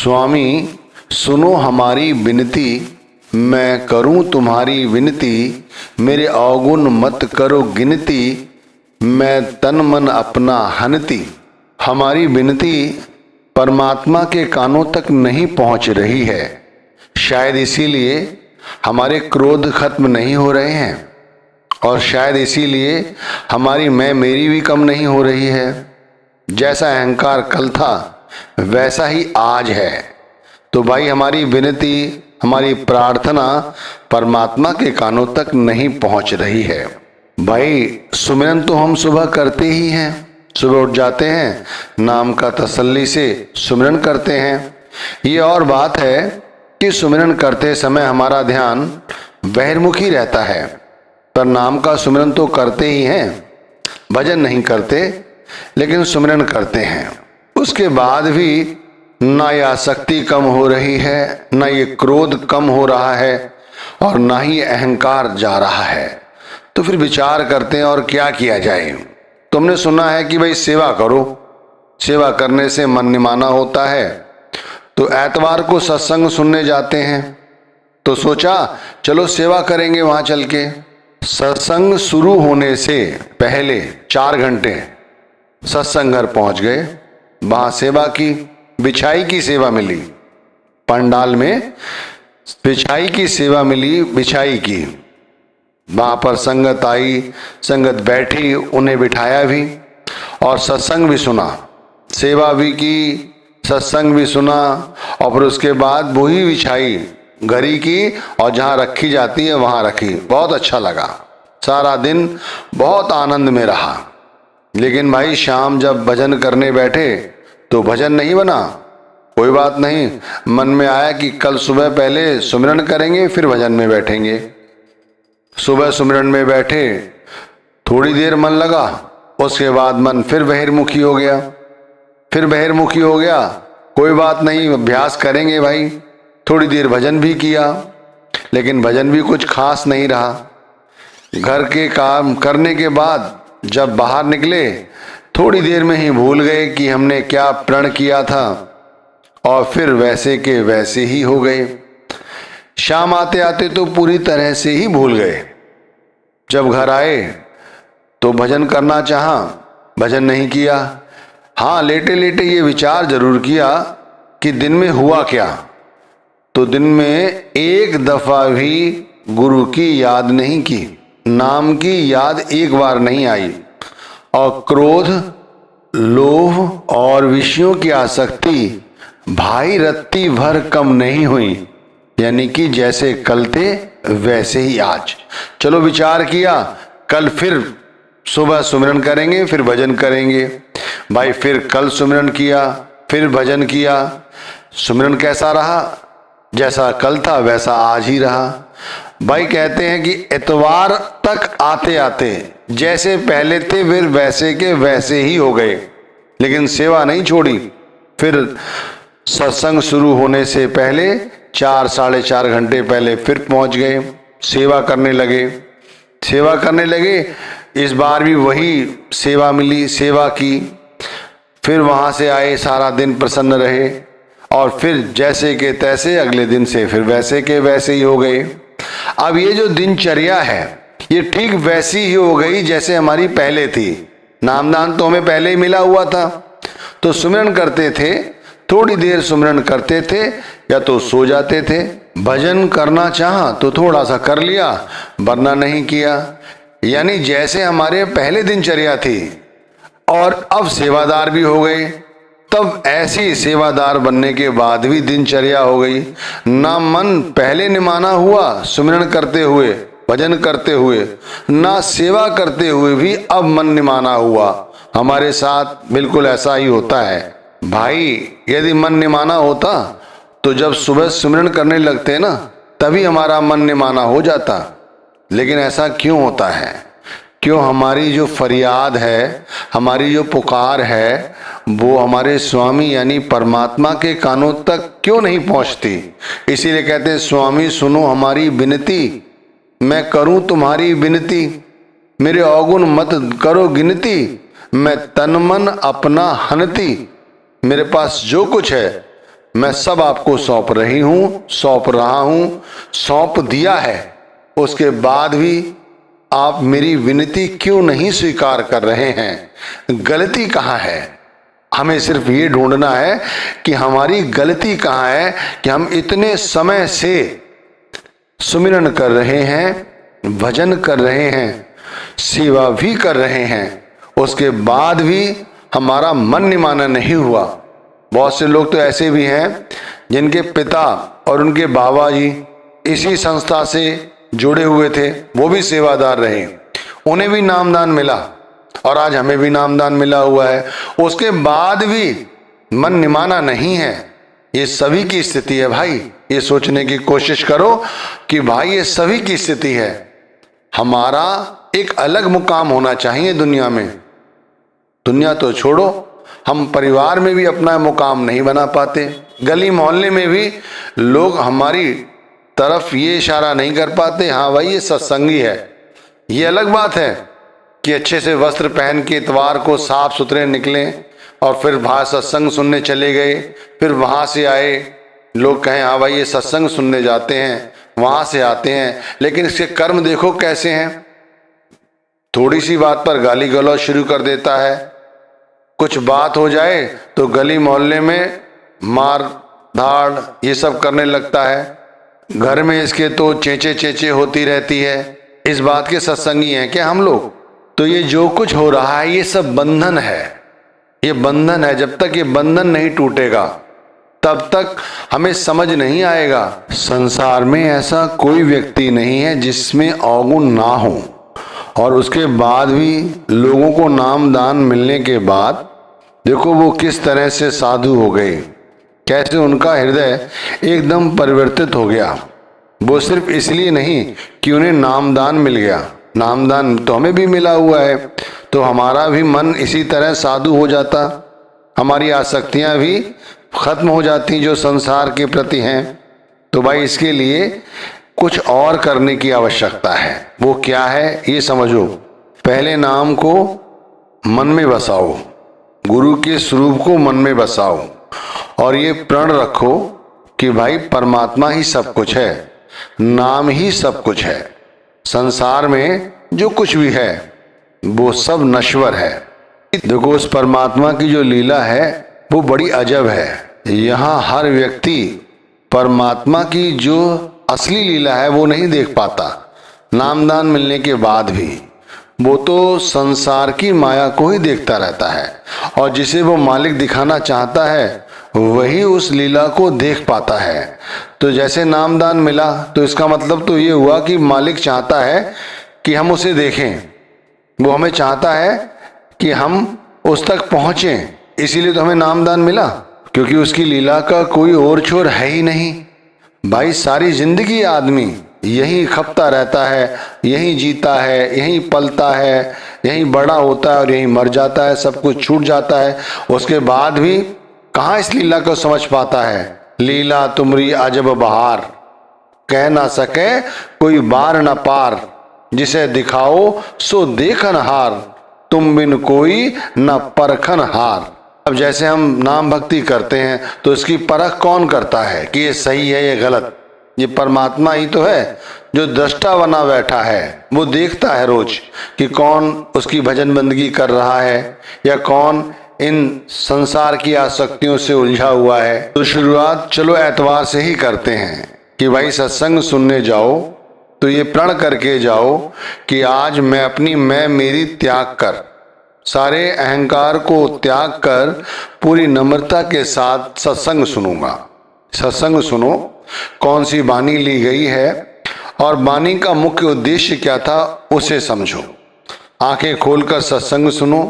स्वामी सुनो हमारी विनती, मैं करूं तुम्हारी विनती, मेरे अवगुण मत करो गिनती, मैं तन मन अपना हनती। हमारी विनती परमात्मा के कानों तक नहीं पहुंच रही है, शायद इसीलिए हमारे क्रोध खत्म नहीं हो रहे हैं, और शायद इसीलिए हमारी मैं मेरी भी कम नहीं हो रही है। जैसा अहंकार कल था वैसा ही आज है। तो भाई हमारी विनती, हमारी प्रार्थना परमात्मा के कानों तक नहीं पहुंच रही है। भाई सुमिरन तो हम सुबह करते ही हैं, सुबह उठ जाते हैं, नाम का तसल्ली से सुमिरन करते हैं। ये और बात है कि सुमिरन करते समय हमारा ध्यान बहिर्मुखी रहता है, पर नाम का सुमिरन तो करते ही हैं, भजन नहीं करते लेकिन सुमिरन करते हैं। उसके बाद भी ना ये आसक्ति कम हो रही है, ना ये क्रोध कम हो रहा है, और ना ही अहंकार जा रहा है। तो फिर विचार करते हैं और क्या किया जाए। तुमने सुना है कि भाई सेवा करो, सेवा करने से मन निमाना होता है। तो एतवार को सत्संग सुनने जाते हैं, तो सोचा चलो सेवा करेंगे वहां चल के। सत्संग शुरू होने से पहले 4 घंटे सत्संग घर पहुंच गए, वहां सेवा की, बिछाई की सेवा मिली, पंडाल में बिछाई की सेवा मिली, बिछाई की। वहां पर संगत आई, संगत बैठी, उन्हें बिठाया भी और सत्संग भी सुना, सेवा भी की, सत्संग भी सुना, और फिर उसके बाद वही बिछाई घड़ी की और जहां रखी जाती है वहां रखी। बहुत अच्छा लगा, सारा दिन बहुत आनंद में रहा। लेकिन भाई शाम जब भजन करने बैठे तो भजन नहीं बना। कोई बात नहीं, मन में आया कि कल सुबह पहले सुमिरन करेंगे फिर भजन में बैठेंगे। सुबह सुमिरन में बैठे, थोड़ी देर मन लगा, उसके बाद मन फिर बहिर्मुखी हो गया, फिर बहिर्मुखी हो गया। कोई बात नहीं, अभ्यास करेंगे भाई। थोड़ी देर भजन भी किया, लेकिन भजन भी कुछ खास नहीं रहा। घर के काम करने के बाद जब बाहर निकले, थोड़ी देर में ही भूल गए कि हमने क्या प्रण किया था, और फिर वैसे के वैसे ही हो गए। शाम आते आते तो पूरी तरह से ही भूल गए। जब घर आए तो भजन करना चाहा, भजन नहीं किया। हाँ, लेटे लेटे ये विचार जरूर किया कि दिन में हुआ क्या। तो दिन में एक दफा भी गुरु की याद नहीं की, नाम की याद एक बार नहीं आई, और क्रोध, लोभ और विषयों की आसक्ति भाई रत्ती भर कम नहीं हुई। यानी कि जैसे कल थे वैसे ही आज। चलो विचार किया, कल फिर सुबह सुमिरन करेंगे फिर भजन करेंगे। भाई फिर कल सुमिरन किया, फिर भजन किया। सुमिरन कैसा रहा? जैसा कल था वैसा आज ही रहा। भाई कहते हैं कि इतवार तक आते आते जैसे पहले थे फिर वैसे के वैसे ही हो गए, लेकिन सेवा नहीं छोड़ी। फिर सत्संग शुरू होने से पहले 4 साढ़े 4 घंटे पहले फिर पहुंच गए, सेवा करने लगे, सेवा करने लगे। इस बार भी वही सेवा मिली, सेवा की। फिर वहां से आए, सारा दिन प्रसन्न रहे, और फिर जैसे के तैसे अगले दिन से फिर वैसे के वैसे ही हो गए। अब ये जो दिनचर्या है ये ठीक वैसी ही हो गई जैसे हमारी पहले थी। नामदान तो हमें पहले ही मिला हुआ था, तो सुमिरन करते थे, थोड़ी देर सुमिरन करते थे या तो सो जाते थे। भजन करना चाहा तो थोड़ा सा कर लिया, वरना नहीं किया। यानी जैसे हमारे पहले दिनचर्या थी और अब सेवादार भी हो गए, तब ऐसी सेवादार बनने के बाद भी दिनचर्या हो गई। ना मन पहले निमाना हुआ सुमिरन करते हुए, भजन करते हुए, ना सेवा करते हुए भी अब मन निमाना हुआ। हमारे साथ बिल्कुल ऐसा ही होता है भाई। यदि मन निमाना होता तो जब सुबह सुमिरन करने लगते ना तभी हमारा मन निमाना हो जाता। लेकिन ऐसा क्यों होता है? क्यों हमारी जो फरियाद है, हमारी जो पुकार है, वो हमारे स्वामी यानी परमात्मा के कानों तक क्यों नहीं पहुंचती? इसीलिए कहते हैं स्वामी सुनो हमारी विनती, मैं करूं तुम्हारी विनती, मेरे अवगुण मत करो गिनती, मैं तन मन अपना हनती। मेरे पास जो कुछ है मैं सब आपको सौंप रही हूँ, सौंप रहा हूँ, सौंप दिया है। उसके बाद भी आप मेरी विनती क्यों नहीं स्वीकार कर रहे हैं? गलती कहाँ है? हमें सिर्फ ये ढूंढना है कि हमारी गलती कहाँ है कि हम इतने समय से सुमिरन कर रहे हैं, भजन कर रहे हैं, सेवा भी कर रहे हैं, उसके बाद भी हमारा मन निमाना नहीं हुआ। बहुत से लोग तो ऐसे भी हैं जिनके पिता और उनके बाबा जी इसी संस्था से जुड़े हुए थे, वो भी सेवादार रहे, उन्हें भी नामदान मिला और आज हमें भी नामदान मिला हुआ है, उसके बाद भी मन निमाना नहीं है। ये सभी की स्थिति है भाई। ये सोचने की कोशिश करो कि भाई ये सभी की स्थिति है। हमारा एक अलग मुकाम होना चाहिए दुनिया में। दुनिया तो छोड़ो, हम परिवार में भी अपना मुकाम नहीं बना पाते, गली मोहल्ले में भी लोग हमारी तरफ ये इशारा नहीं कर पाते, हाँ भाई ये सत्संगी है। ये अलग बात है कि अच्छे से वस्त्र पहन के इतवार को साफ सुथरे निकलें और फिर वहाँ सत्संग सुनने चले गए, फिर वहाँ से आए लोग कहें हाँ भाई ये सत्संग सुनने जाते हैं, वहाँ से आते हैं, लेकिन इसके कर्म देखो कैसे हैं। थोड़ी सी बात पर गाली गलौज शुरू कर देता है, कुछ बात हो जाए तो गली मोहल्ले में मार धाड़ ये सब करने लगता है, घर में इसके तो चेचे चेचे होती रहती है। इस बात के सत्संगी हैं क्या हम लोग? तो ये जो कुछ हो रहा है ये सब बंधन है, ये बंधन है। जब तक ये बंधन नहीं टूटेगा तब तक हमें समझ नहीं आएगा। संसार में ऐसा कोई व्यक्ति नहीं है जिसमें अवगुण ना हो, और उसके बाद भी लोगों को नाम दान मिलने के बाद देखो वो किस तरह से साधु हो गए, कैसे उनका हृदय एकदम परिवर्तित हो गया। वो सिर्फ इसलिए नहीं कि उन्हें नामदान मिल गया, नामदान तो हमें भी मिला हुआ है, तो हमारा भी मन इसी तरह साधु हो जाता, हमारी आसक्तियां भी खत्म हो जाती जो संसार के प्रति हैं। तो भाई इसके लिए कुछ और करने की आवश्यकता है। वो क्या है ये समझो। पहले नाम को मन में बसाओ, गुरु के स्वरूप को मन में बसाओ और ये प्रण रखो कि भाई परमात्मा ही सब कुछ है, नाम ही सब कुछ है। संसार में जो कुछ भी है वो सब नश्वर है। देखो उस परमात्मा की जो लीला है वो बड़ी अजब है। यहाँ हर व्यक्ति परमात्मा की जो असली लीला है वो नहीं देख पाता। नामदान मिलने के बाद भी वो तो संसार की माया को ही देखता रहता है, और जिसे वो मालिक दिखाना चाहता है वही उस लीला को देख पाता है। तो जैसे नामदान मिला तो इसका मतलब तो ये हुआ कि मालिक चाहता है कि हम उसे देखें, वो हमें चाहता है कि हम उस तक पहुँचें, इसीलिए तो हमें नामदान मिला, क्योंकि उसकी लीला का कोई और छोर है ही नहीं। भाई सारी जिंदगी आदमी यहीं खपता रहता है, यहीं जीता है, यहीं पलता है, यहीं बड़ा होता है और यहीं मर जाता है, सब कुछ छूट जाता है। उसके बाद भी कहाँ इस लीला को समझ पाता है। लीला तुमरी अजब बहार, कह ना सके कोई बार न पार, जिसे दिखाओ सो देखन हार, तुम बिन कोई न परखन हार। अब जैसे हम नाम भक्ति करते हैं तो इसकी परख कौन करता है कि ये सही है ये गलत? ये परमात्मा ही तो है जो दृष्टा बना बैठा है। वो देखता है रोज कि कौन उसकी भजन बंदगी कर रहा है या कौन इन संसार की आसक्तियों से उलझा हुआ है। तो शुरुआत चलो एतवार से ही करते हैं कि भाई सत्संग सुनने जाओ तो ये प्रण करके जाओ कि आज मैं अपनी मैं मेरी त्याग कर, सारे अहंकार को त्याग कर पूरी नम्रता के साथ सत्संग सुनूंगा। सत्संग सुनो, कौन सी वाणी ली गई है और वाणी का मुख्य उद्देश्य क्या था उसे समझो। आंखें खोलकर सत्संग सुनो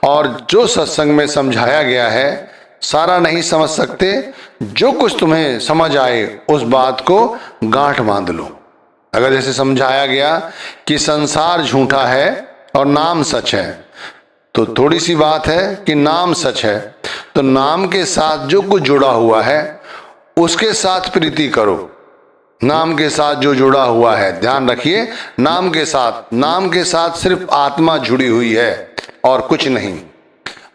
और जो सत्संग में समझाया गया है सारा नहीं समझ सकते, जो कुछ तुम्हें समझ आए उस बात को गांठ बांध लो। अगर जैसे समझाया गया कि संसार झूठा है और नाम सच है, तो थोड़ी सी बात है कि नाम सच है, तो नाम के साथ जो कुछ जुड़ा हुआ है उसके साथ प्रीति करो। नाम के साथ जो जुड़ा हुआ है, ध्यान रखिए, नाम के साथ सिर्फ आत्मा जुड़ी हुई है और कुछ नहीं।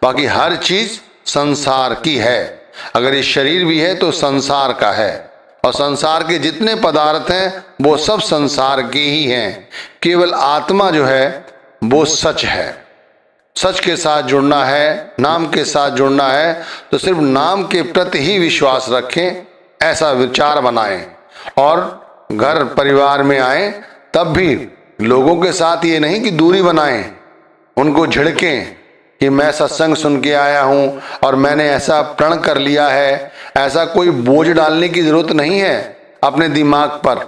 बाकी हर चीज संसार की है, अगर ये शरीर भी है तो संसार का है, और संसार के जितने पदार्थ हैं वो सब संसार के ही हैं। केवल आत्मा जो है वो सच है। सच के साथ जुड़ना है, नाम के साथ जुड़ना है, तो सिर्फ नाम के प्रति ही विश्वास रखें, ऐसा विचार बनाएं। और घर परिवार में आए तब भी लोगों के साथ ये नहीं कि दूरी बनाएं, उनको झिड़कें कि मैं सत्संग सुन के आया हूं और मैंने ऐसा प्रण कर लिया है। ऐसा कोई बोझ डालने की जरूरत नहीं है अपने दिमाग पर।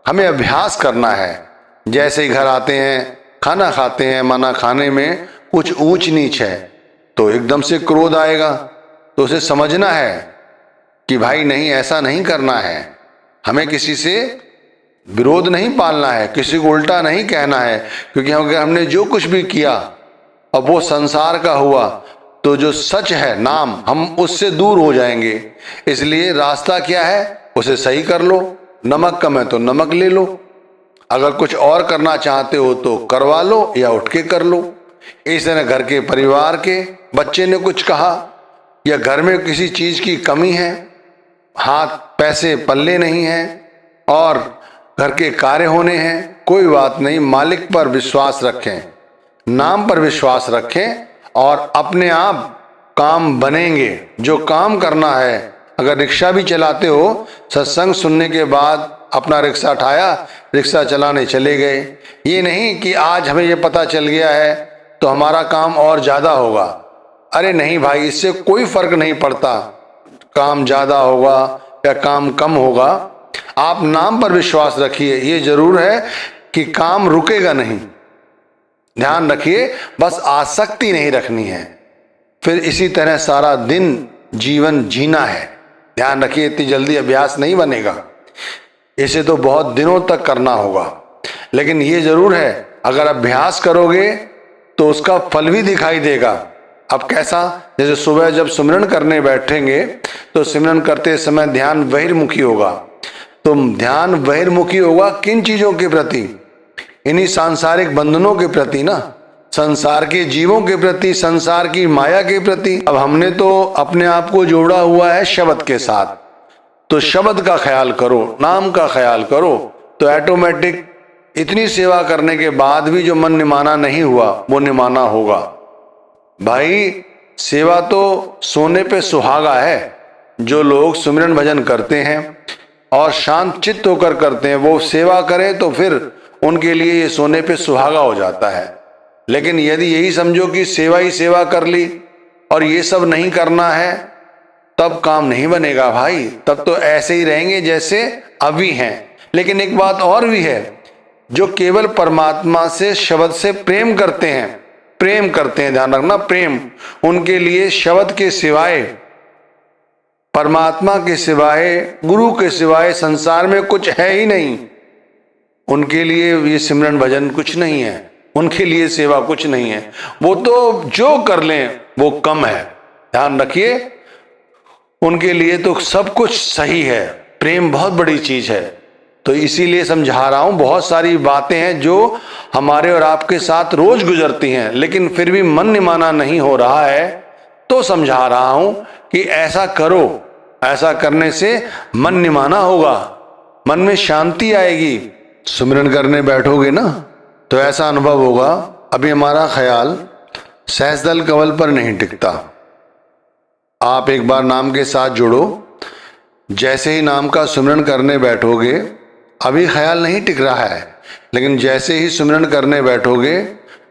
हमें अभ्यास करना है। जैसे ही घर आते हैं, खाना खाते हैं, माना खाने में कुछ ऊंच नीच है तो एकदम से क्रोध आएगा, तो उसे समझना है कि भाई नहीं, ऐसा नहीं करना है। हमें किसी से विरोध नहीं पालना है, किसी को उल्टा नहीं कहना है, क्योंकि हमने जो कुछ भी किया अब वो संसार का हुआ तो जो सच है नाम, हम उससे दूर हो जाएंगे। इसलिए रास्ता क्या है, उसे सही कर लो। नमक कम है तो नमक ले लो, अगर कुछ और करना चाहते हो तो करवा लो या उठ के कर लो। इस तरह घर के परिवार के बच्चे ने कुछ कहा या घर में किसी चीज की कमी है, हाथ पैसे पल्ले नहीं है और घर के कार्य होने हैं, कोई बात नहीं, मालिक पर विश्वास रखें, नाम पर विश्वास रखें और अपने आप काम बनेंगे। जो काम करना है, अगर रिक्शा भी चलाते हो, सत्संग सुनने के बाद अपना रिक्शा उठाया, रिक्शा चलाने चले गए। ये नहीं कि आज हमें ये पता चल गया है तो हमारा काम और ज्यादा होगा। अरे नहीं भाई, इससे कोई फर्क नहीं पड़ता, काम ज्यादा होगा या काम कम होगा। आप नाम पर विश्वास रखिए। ये जरूर है कि काम रुकेगा नहीं, ध्यान रखिए, बस आसक्ति नहीं रखनी है। फिर इसी तरह सारा दिन जीवन जीना है। ध्यान रखिए, इतनी जल्दी अभ्यास नहीं बनेगा, इसे तो बहुत दिनों तक करना होगा। लेकिन ये जरूर है, अगर अभ्यास करोगे तो उसका फल भी दिखाई देगा। अब कैसा, जैसे सुबह जब सिमरन करने बैठेंगे तो सिमरन करते समय ध्यान बहिर्मुखी होगा। तो ध्यान बहिर्मुखी होगा किन चीजों के प्रति? इन्हीं सांसारिक बंधनों के प्रति ना, संसार के जीवों के प्रति, संसार की माया के प्रति। अब हमने तो अपने आप को जोड़ा हुआ है शब्द के साथ, तो शब्द का ख्याल करो, नाम का ख्याल करो, तो ऑटोमेटिक इतनी सेवा करने के बाद भी जो मन निमाना नहीं हुआ वो निमाना होगा। भाई सेवा तो सोने पे सुहागा है। जो लोग सुमिरन भजन करते हैं और शांत चित्त होकर करते हैं, वो सेवा करें तो फिर उनके लिए ये सोने पे सुहागा हो जाता है। लेकिन यदि यही समझो कि सेवा ही सेवा कर ली और ये सब नहीं करना है, तब काम नहीं बनेगा भाई। तब तो ऐसे ही रहेंगे जैसे अभी हैं। लेकिन एक बात और भी है, जो केवल परमात्मा से, शब्द से प्रेम करते हैं, ध्यान रखना, प्रेम, उनके लिए शब्द के सिवाय, परमात्मा के सिवाय, गुरु के सिवाय संसार में कुछ है ही नहीं। उनके लिए ये सिमरन भजन कुछ नहीं है, उनके लिए सेवा कुछ नहीं है। वो तो जो कर लें वो कम है। ध्यान रखिए, उनके लिए तो सब कुछ सही है। प्रेम बहुत बड़ी चीज है। तो इसीलिए समझा रहा हूं, बहुत सारी बातें हैं जो हमारे और आपके साथ रोज गुजरती हैं, लेकिन फिर भी मन निमाना नहीं हो रहा है, तो समझा रहा हूं कि ऐसा करो। ऐसा करने से मन निमाना होगा, मन में शांति आएगी। सुमिरन करने बैठोगे ना तो ऐसा अनुभव होगा, अभी हमारा ख्याल सहस्त्रदल कमल पर नहीं टिकता। आप एक बार नाम के साथ जुड़ो, जैसे ही नाम का सुमिरन करने बैठोगे, अभी ख्याल नहीं टिक रहा है, लेकिन जैसे ही सुमिरन करने बैठोगे,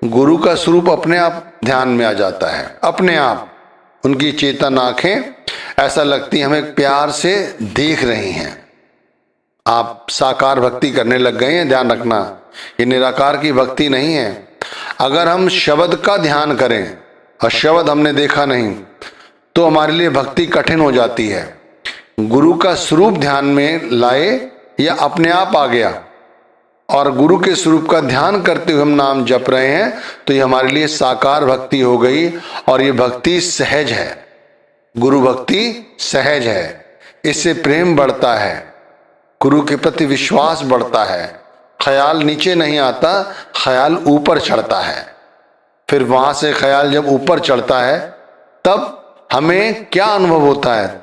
गुरु का स्वरूप अपने आप ध्यान में आ जाता है। अपने आप उनकी चेतन आंखें ऐसा लगती हमें प्यार से देख रही हैं। आप साकार भक्ति करने लग गए हैं। ध्यान रखना, ये निराकार की भक्ति नहीं है। अगर हम शब्द का ध्यान करें और शब्द हमने देखा नहीं, तो हमारे लिए भक्ति कठिन हो जाती है। गुरु का स्वरूप ध्यान में लाए या अपने आप आ गया और गुरु के स्वरूप का ध्यान करते हुए हम नाम जप रहे हैं, तो ये हमारे लिए साकार भक्ति हो गई। और ये भक्ति सहज है, गुरु भक्ति सहज है। इससे प्रेम बढ़ता है, गुरु के प्रति विश्वास बढ़ता है। ख्याल नीचे नहीं आता, ख्याल ऊपर चढ़ता है। फिर वहां से ख्याल जब ऊपर चढ़ता है, तब हमें क्या अनुभव होता है?